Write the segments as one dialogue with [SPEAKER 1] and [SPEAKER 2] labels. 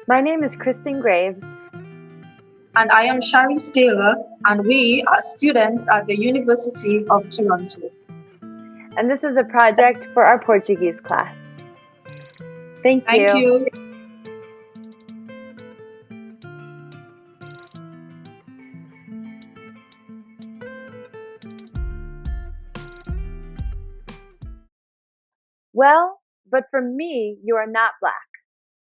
[SPEAKER 1] My name is Kristen Graves.
[SPEAKER 2] And I am Sharese Taylor, and we are students at the University of Toronto.
[SPEAKER 1] And this is a project for our Portuguese class. Thank you. Well, but for me, you are not black.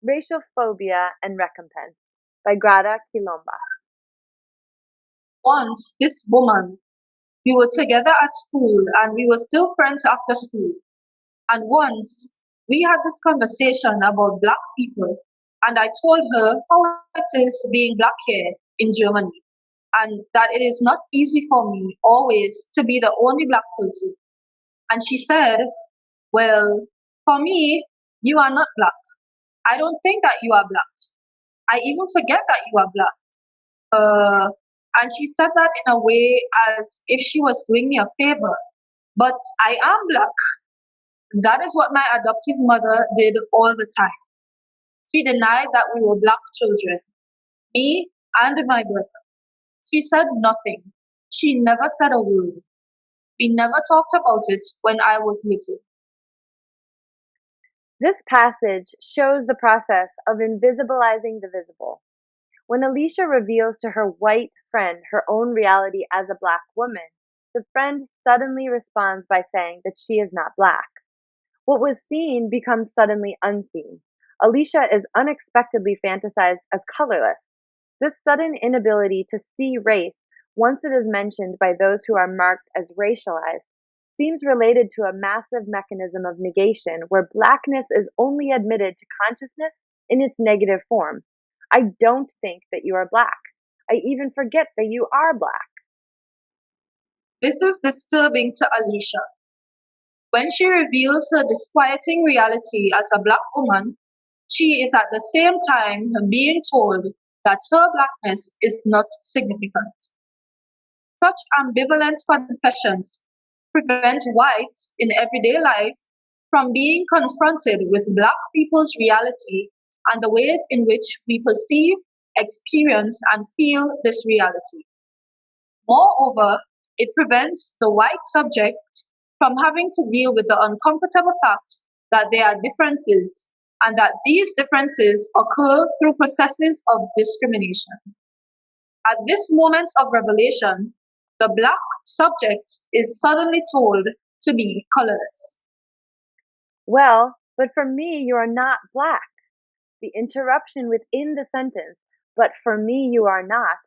[SPEAKER 1] Racial Phobia and Recompense by Grada Kilomba.
[SPEAKER 2] Once, this woman, we were together at school and we were still friends after school. And once, we had this conversation about black people, and I told her how it is being black here in Germany, and that it is not easy for me always to be the only black person. And she said, well, for me, you are not black. I don't think that you are black. I even forget that you are black. And she said that in a way as if she was doing me a favor. But I am black. That is what my adoptive mother did all the time. She denied that we were black children, me and my brother. She said nothing. She never said a word. We never talked about it when I was little.
[SPEAKER 1] This passage shows the process of invisibilizing the visible. When Alicia reveals to her white friend her own reality as a black woman, the friend suddenly responds by saying that she is not black. What was seen becomes suddenly unseen. Alicia is unexpectedly fantasized as colorless. This sudden inability to see race, once it is mentioned by those who are marked as racialized, seems related to a massive mechanism of negation where blackness is only admitted to consciousness in its negative form. I don't think that you are black. I even forget that you are black.
[SPEAKER 2] This is disturbing to Alicia. When she reveals her disquieting reality as a black woman, she is at the same time being told that her blackness is not significant. Such ambivalent confessions prevent whites in everyday life from being confronted with black people's reality and the ways in which we perceive, experience, and feel this reality. Moreover, it prevents the white subject from having to deal with the uncomfortable fact that there are differences and that these differences occur through processes of discrimination. At this moment of revelation, the black subject is suddenly told to be colorless.
[SPEAKER 1] Well, but for me, you are not black. The interruption within the sentence, but for me, you are not,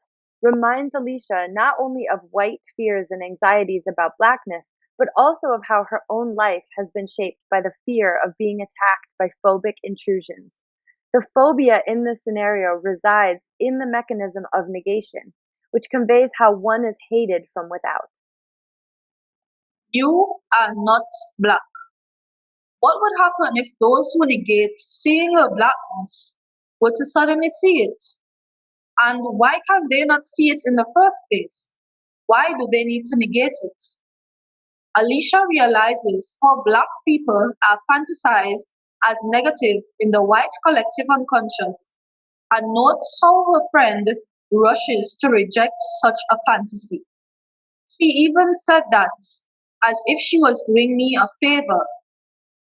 [SPEAKER 1] reminds Alicia not only of white fears and anxieties about blackness, but also of how her own life has been shaped by the fear of being attacked by phobic intrusions. The phobia in this scenario resides in the mechanism of negation, which conveys how one is hated from without.
[SPEAKER 2] You are not black. What would happen if those who negate seeing your blackness were to suddenly see it? And why can they not see it in the first place? Why do they need to negate it? Alicia realizes how black people are fantasized as negative in the white collective unconscious and notes how her friend rushes to reject such a fantasy. She even said that as if she was doing me a favor,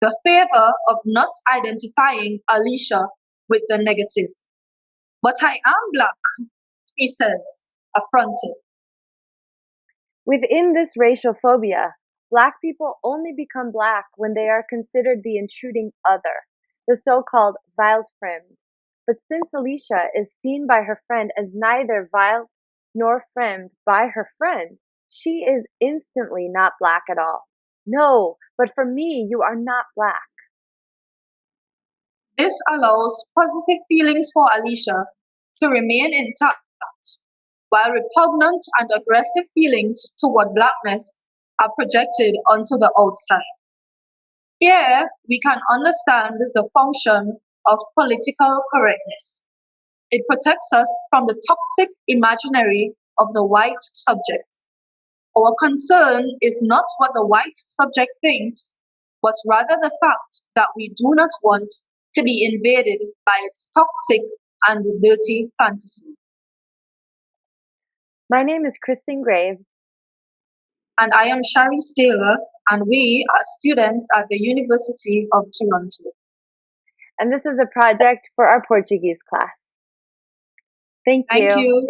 [SPEAKER 2] the favor of not identifying Alicia with the negative. But I am black, he says, affronted.
[SPEAKER 1] Within this racial phobia, black people only become black when they are considered the intruding other, the so-called Wildfremd. But since Alicia is seen by her friend as neither Wild nor Fremd by her friend, she is instantly not black at all. No, but for me, you are not black.
[SPEAKER 2] This allows positive feelings for Alicia to remain intact, while repugnant and aggressive feelings toward blackness are projected onto the outside. Here, we can understand the function of political correctness. It protects us from the toxic imaginary of the white subject. Our concern is not what the white subject thinks, but rather the fact that we do not want to be invaded by its toxic and the dirty fantasy.
[SPEAKER 1] My name is Kristen Graves.
[SPEAKER 2] And I am Sharese Taylor, and we are students at the University of Toronto.
[SPEAKER 1] And this is a project for our Portuguese class. Thank
[SPEAKER 2] Thank
[SPEAKER 1] you.
[SPEAKER 2] you.